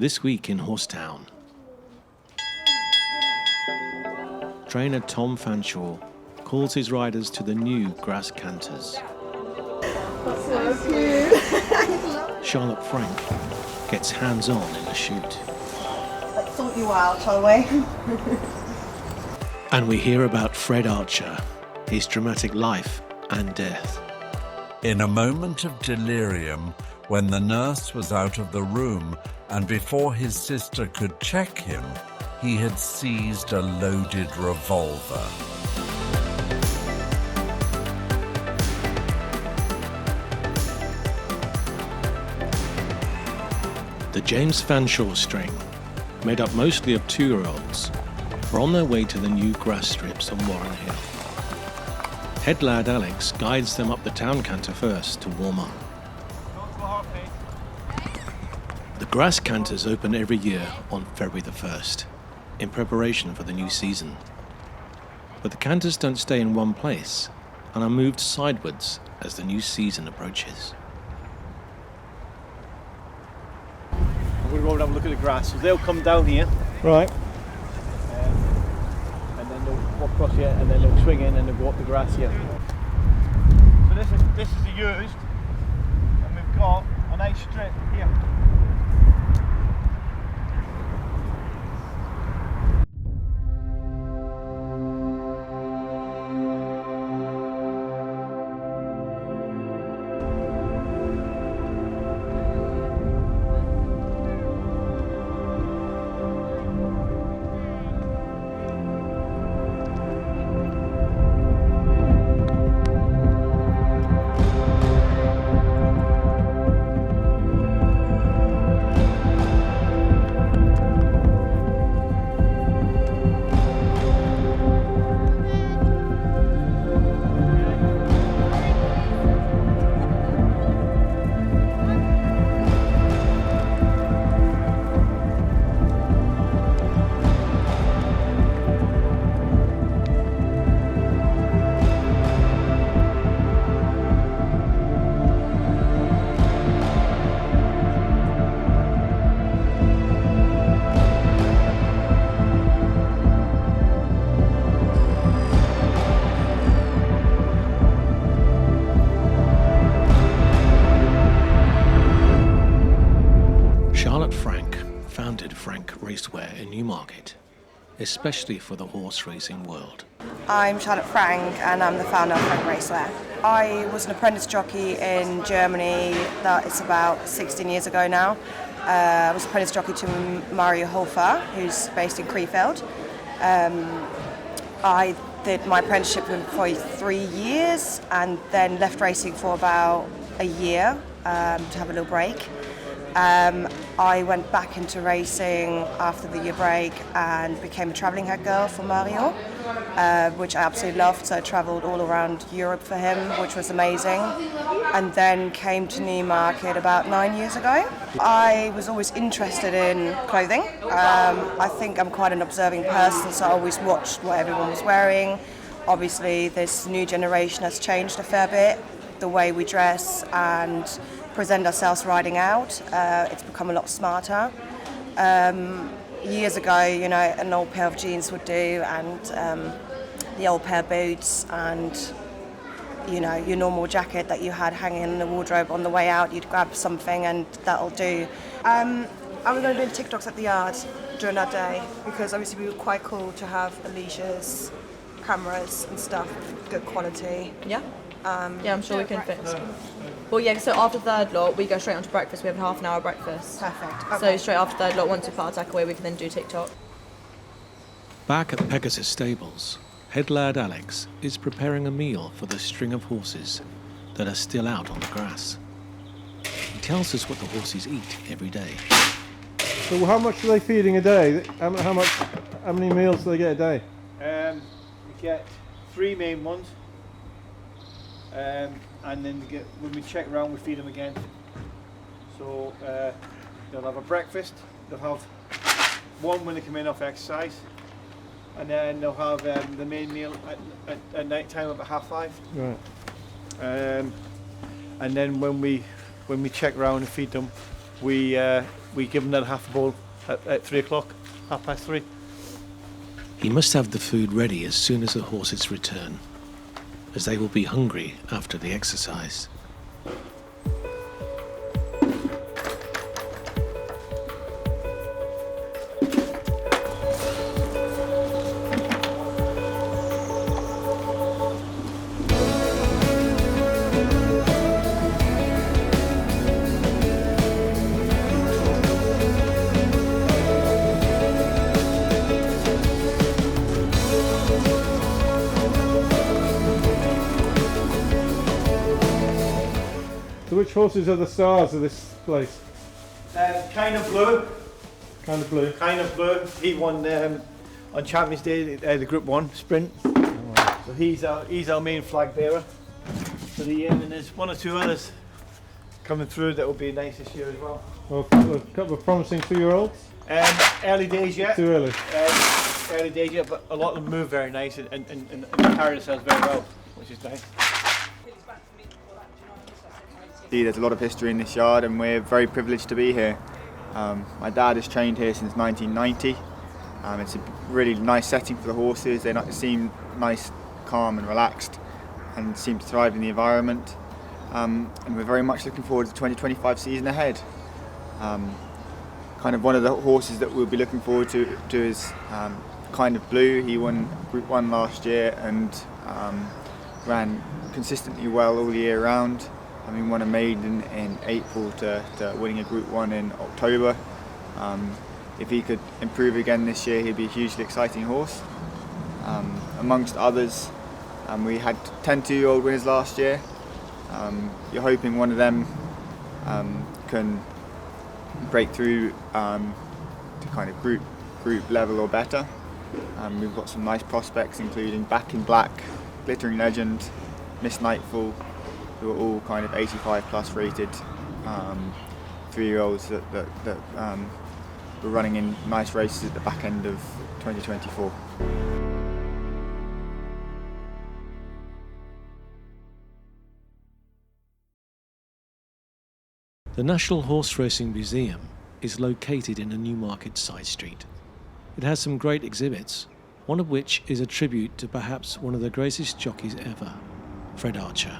This week in Horsetown. Trainer Tom Fanshawe calls his riders to the new grass canters. That's so cute. Charlotte Frank gets hands-on in the shoot. Let's sort you out, shall we? And we hear about Fred Archer, his dramatic life and death. In a moment of delirium, when the nurse was out of the room and before his sister could check him, he had seized a loaded revolver. The James Fanshawe string, made up mostly of 2-year-olds, were on their way to the new grass strips on Warren Hill. Head lad Alex guides them up the town canter first to warm up. The grass canters open every year on February the 1st, in preparation for the new season. But the canters don't stay in one place and are moved sidewards as the new season approaches. I'm going to go and have a look at the grass. So they'll come down here. Right. And then they'll walk across here and then they'll swing in and they'll go up the grass here. So this is the used, and we've got a nice strip here. Franke Racewear in Newmarket, especially for the horse racing world. I'm Charlotte Frank and I'm the founder of Franke Racewear. I was an apprentice jockey in Germany, that is about 16 years ago now. I was apprentice jockey to Mario Hofer, who's based in Krefeld. I did my apprenticeship with him for 3 years and then left racing for about a year to have a little break. I went back into racing after the year break and became a travelling head girl for Mario, which I absolutely loved. So I travelled all around Europe for him, which was amazing. And then came to Newmarket about 9 years ago. I was always interested in clothing. I think I'm quite an observing person, so I always watched what everyone was wearing. Obviously, this new generation has changed a fair bit, the way we dress and present ourselves riding out. It's become a lot smarter. Years ago, you know, an old pair of jeans would do, and the old pair of boots, and you know, your normal jacket that you had hanging in the wardrobe on the way out. You'd grab something, and that'll do. I was going to do TikToks at the yard during that day because obviously we were quite cool to have leashes, cameras, and stuff with good quality. Yeah. Yeah, I'm sure we can fit. Well, yeah, so after third lot, we go straight on to breakfast. We have a half an hour breakfast. Perfect. Okay. So straight after third lot, once we part attack away, we can then do TikTok. Back at the Pegasus Stables, head lad Alex is preparing a meal for the string of horses that are still out on the grass. He tells us what the horses eat every day. So how much are they feeding a day? How many meals do they get a day? We get 3 main ones. And then when we check around, we feed them again. So they'll have a breakfast, they'll have one when they come in off exercise, and then they'll have the main meal at night time about 5:30. Right. And then when we check around and feed them, we give them their half a bowl at 3 o'clock, 3:30. He must have the food ready as soon as the horses return, as they will be hungry after the exercise. So which horses are the stars of this place? Kind of blue. Kind of blue. Kind of blue. He won on Champions Day the Group 1 sprint. So he's our main flag bearer for the year, and there's one or two others coming through that will be nice this year as well. Well, a couple of promising 2-year-olds. Early days yet. Too early. Early days yet, but a lot of them move very nice and carry themselves very well, which is nice. There's a lot of history in this yard, and we're very privileged to be here. My dad has trained here since 1990. It's a really nice setting for the horses. They seem nice, calm and relaxed, and seem to thrive in the environment. And we're very much looking forward to the 2025 season ahead. Kind of one of the horses that we'll be looking forward to is Kind of Blue. He won Group 1 last year and ran consistently well all year round. Having won a maiden in April to winning a Group 1 in October. If he could improve again this year, he'd be a hugely exciting horse. Amongst others, we had 10 2-year-old winners last year. You're hoping one of them can break through to kind of group level or better. We've got some nice prospects, including Back in Black, Glittering Legend, Miss Nightfall, who are all kind of 85 plus rated 3-year-olds that were running in nice races at the back end of 2024. The National Horse Racing Museum is located in a Newmarket side street. It has some great exhibits, one of which is a tribute to perhaps one of the greatest jockeys ever, Fred Archer.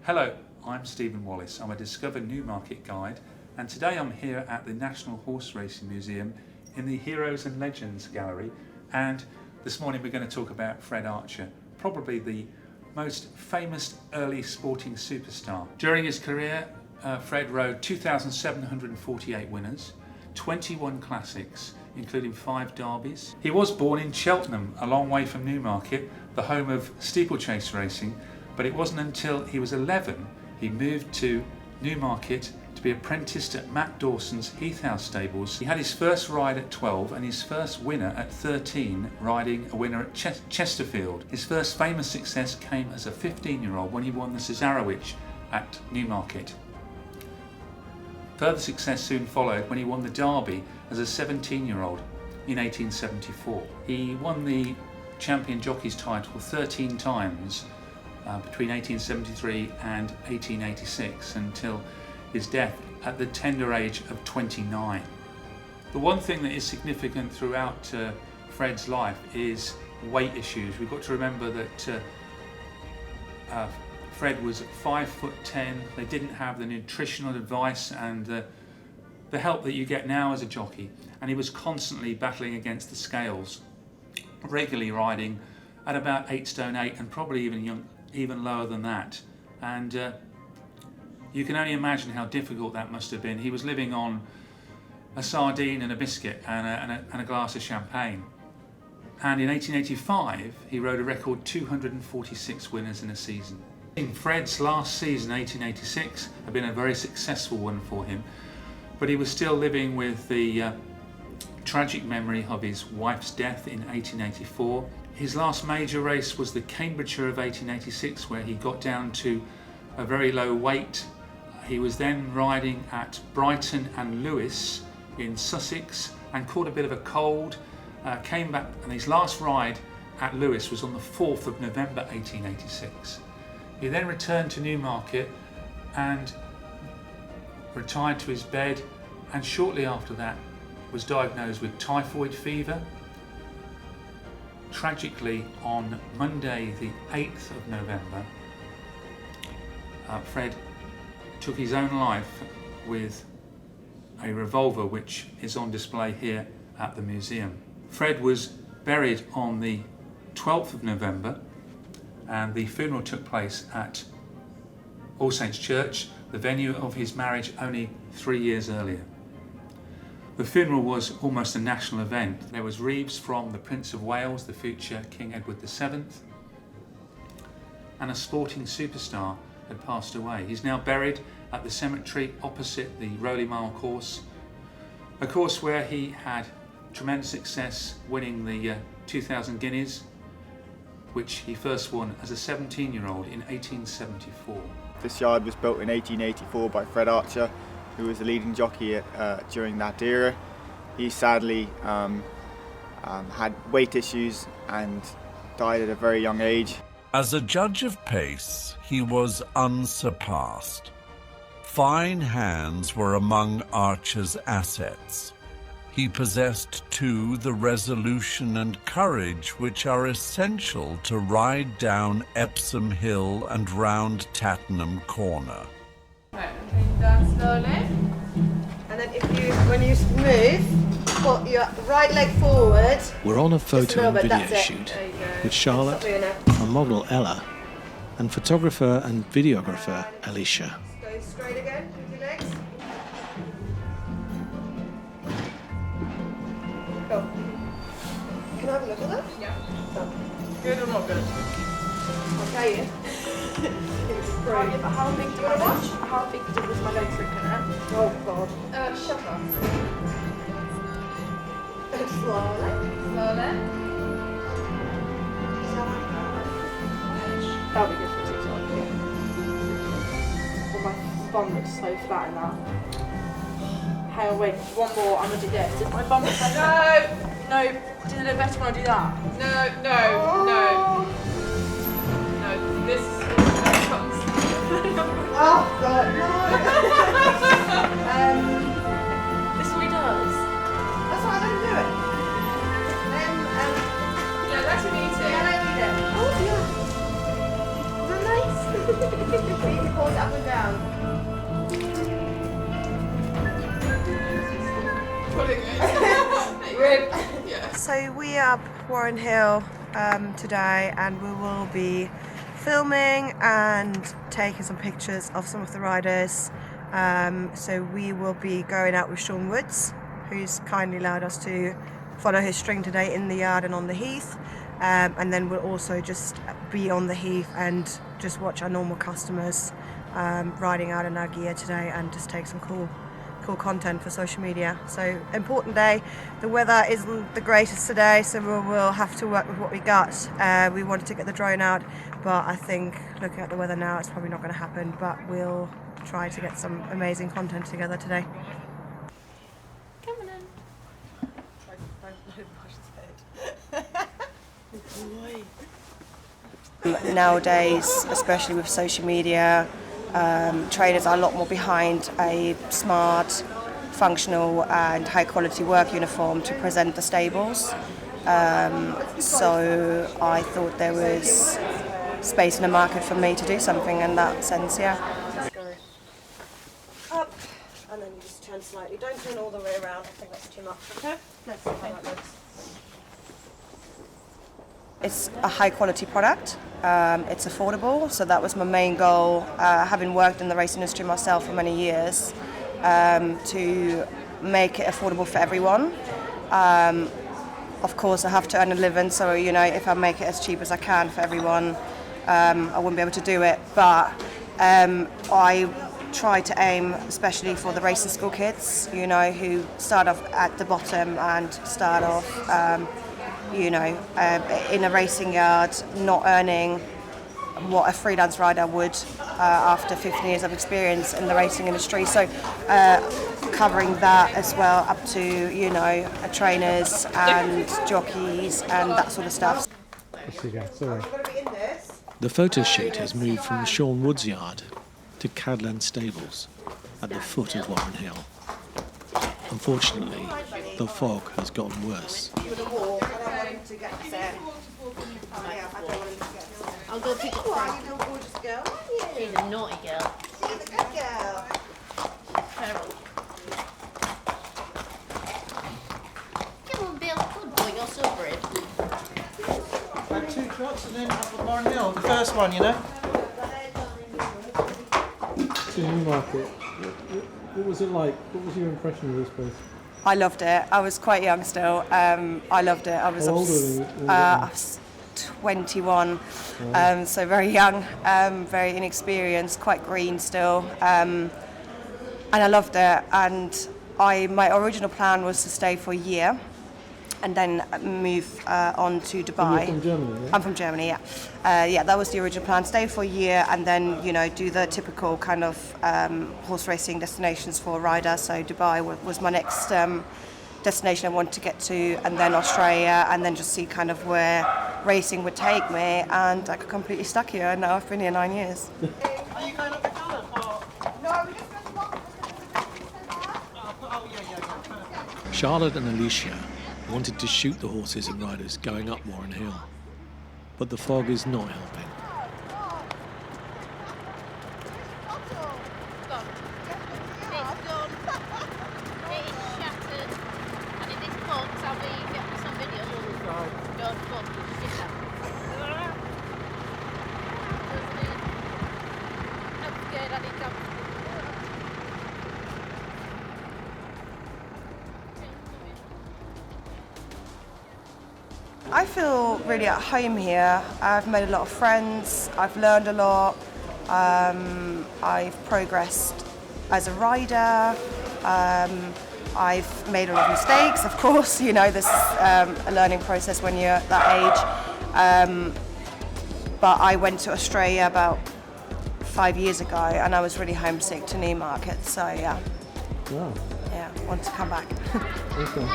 Hello, I'm Stephen Wallace. I'm a Discover Newmarket guide, and today I'm here at the National Horse Racing Museum in the Heroes and Legends Gallery, and this morning we're going to talk about Fred Archer, probably the most famous early sporting superstar. During his career, Fred rode 2,748 winners, 21 classics, including 5 derbies. He was born in Cheltenham, a long way from Newmarket, the home of steeplechase racing, but it wasn't until he was 11 he moved to Newmarket to be apprenticed at Matt Dawson's Heath House Stables. He had his first ride at 12 and his first winner at 13, riding a winner at Chesterfield. His first famous success came as a 15-year-old when he won the Cesarewitch at Newmarket. Further success soon followed when he won the Derby as a 17-year-old in 1874. He won the champion jockey's title 13 times between 1873 and 1886 until his death at the tender age of 29. The one thing that is significant throughout Fred's life is weight issues. We've got to remember that Fred was 5'10". They didn't have the nutritional advice and the help that you get now as a jockey, and he was constantly battling against the scales, regularly riding at about 8 stone 8 and probably even lower than that. And you can only imagine how difficult that must have been. He was living on a sardine and a biscuit and a glass of champagne. And in 1885, he rode a record 246 winners in a season. Fred's last season, 1886, had been a very successful one for him, but he was still living with the tragic memory of his wife's death in 1884. His last major race was the Cambridgeshire of 1886, where he got down to a very low weight. He was then riding at Brighton and Lewes in Sussex and caught a bit of a cold, came back, and his last ride at Lewes was on the 4th of November 1886. He then returned to Newmarket and retired to his bed and shortly after that was diagnosed with typhoid fever. Tragically, on Monday the 8th of November, Fred took his own life with a revolver which is on display here at the museum. Fred was buried on the 12th of November and the funeral took place at All Saints Church, the venue of his marriage only 3 years earlier. The funeral was almost a national event. There was wreaths from the Prince of Wales, the future King Edward VII, and a sporting superstar had passed away. He's now buried at the cemetery opposite the Rowley Mile course, a course where he had tremendous success winning the 2,000 guineas, which he first won as a 17-year-old in 1874. This yard was built in 1884 by Fred Archer, who was the leading jockey during that era. He sadly had weight issues and died at a very young age. As a judge of pace, he was unsurpassed. Fine hands were among Archer's assets. He possessed, too, the resolution and courage which are essential to ride down Epsom Hill and round Tattenham Corner. Right, and down slowly. And then when you move, put your right leg forward. We're on a photo and video that's it. shoot with Charlotte, Stop doing it. a model Ella, and photographer and videographer Alicia. Go straight again with your legs. Go. Can I have a look at that? Yeah. Done. Good or not good? I'll tell you. How big do I watch? How big was my legs looking at? Oh God. Shut up. Slowly. Slowly. That'll be good for TikTok. Well, my bum looks so flat in that. Hang on, wait, one more, I'm gonna do this. If my bum looks like no, do it better when I do that. No, this comes. Oh God, no. This is what he does. That's why I don't do it. Yeah, let him eat it. Yeah, I need it. Oh yeah. Is that nice? You can pull it up and down. Pulling it. Rib. Yeah. So we are up Warren Hill today, and we will be filming and taking some pictures of some of the riders. So we will be going out with Sean Woods, who's kindly allowed us to follow his string today in the yard and on the heath. And then we'll also just be on the heath and just watch our normal customers riding out in our gear today and just take some cool content for social media. So important day. The weather isn't the greatest today, so we'll have to work with what we got. We wanted to get the drone out, but I think looking at the weather now it's probably not going to happen, but we'll try to get some amazing content together today. Come on in. Nowadays, especially with social media, trainers are a lot more behind a smart, functional and high quality work uniform to present the stables. So I thought there was space in the market for me to do something in that sense, yeah. Let's go up and then you just turn slightly. Don't turn all the way around, I think that's too much, okay? Let's see how that looks. It's a high quality product, it's affordable, so that was my main goal, having worked in the race industry myself for many years, to make it affordable for everyone. Of course I have to earn a living, so if I make it as cheap as I can for everyone, I wouldn't be able to do it, but I try to aim especially for the racing school kids, who start off at the bottom and start off in a racing yard, not earning what a freelance rider would after 15 years of experience in the racing industry. So covering that as well up to, trainers and jockeys and that sort of stuff. Sorry. The photo shoot has moved from Sean Wood's yard to Cadland Stables at the foot of Warren Hill. Unfortunately, the fog has gotten worse. I'll go pick up Frank. She's a naughty girl. She's a good girl. Feral. Come on, Bill. Good boy, you're so brave. Had 2 trots and then up at Barn Hill, the first one, you know. To Newmarket. What was it like? What was your impression of this place? I loved it. I was quite young still. I loved it. I was, How old were you? I was 21, so very young, very inexperienced, quite green still, and I loved it. And my original plan was to stay for a year and then move on to Dubai. You're from Germany, yeah? I'm from Germany, yeah. Yeah, that was the original plan. Stay for a year and then, you know, do the typical kind of horse racing destinations for a rider. So Dubai was my next destination I wanted to get to, and then Australia, and then just see kind of where racing would take me. And I got completely stuck here, and now I've been here 9 years. Are you going up the colour? No, we just went to walk. Oh, yeah. Charlotte and Alicia wanted to shoot the horses and riders going up Warren Hill, but the fog is not helping. I feel really at home here. I've made a lot of friends, I've learned a lot, I've progressed as a rider, I've made a lot of mistakes, of course, you know, this is a learning process when you're that age. But I went to Australia about 5 years ago and I was really homesick to Newmarket, so yeah. Wow. Yeah, want to come back. Okay.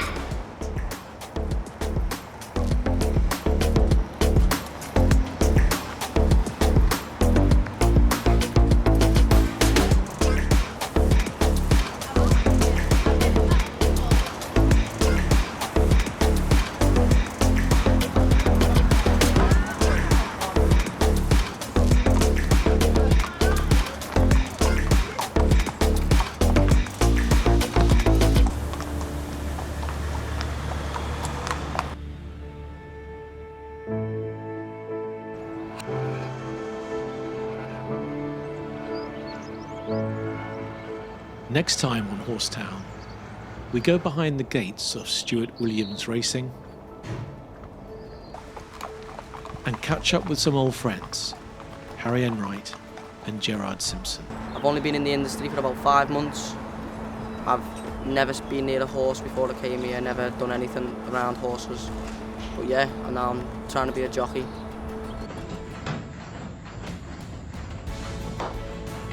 Next time on Horsetown, we go behind the gates of Stuart Williams Racing and catch up with some old friends, Harry Enright and Gerard Simpson. I've only been in the industry for about 5 months. I've never been near a horse before I came here, never done anything around horses. But yeah, and now I'm trying to be a jockey.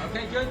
Okay, good.